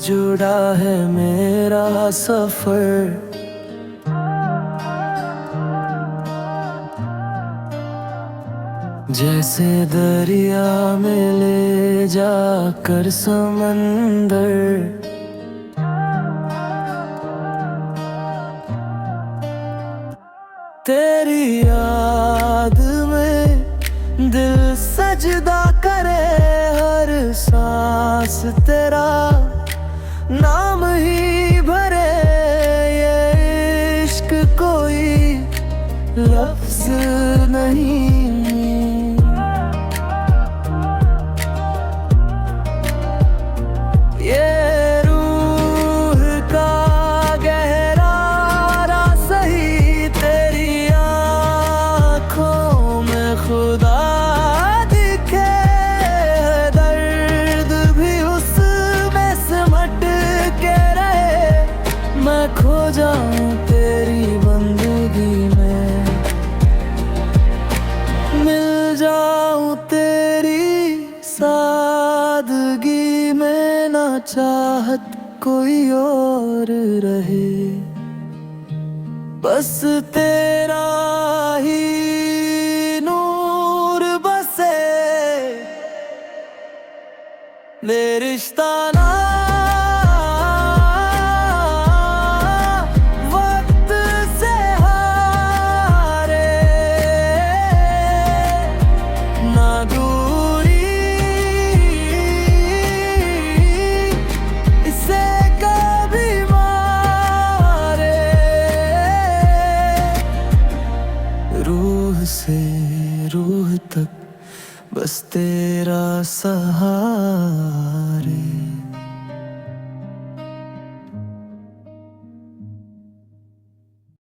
जुड़ा है मेरा सफर। जैसे दरिया में ले जाकर समंदर, तेरी याद में दिल सजदा करे, हर सांस तेरा नाम ही भरे। ये इश्क कोई लफ्ज नहीं, ये रूह का गहरा राज सही। तेरी आँखों में खुदा दिखे, दर्द भी उसमें सिमट के रहे। मैं खो जाऊं तेरी बंदगी में, मिल जाऊं तेरी सादगी में। ना चाहत कोई और रहे, बस तेरा ही नूर बसे। ले रिश्ता ना वक्त से हारे, ना दूरी इसे कभी मारे। रूह से रूह तक बस तेरा सहारे।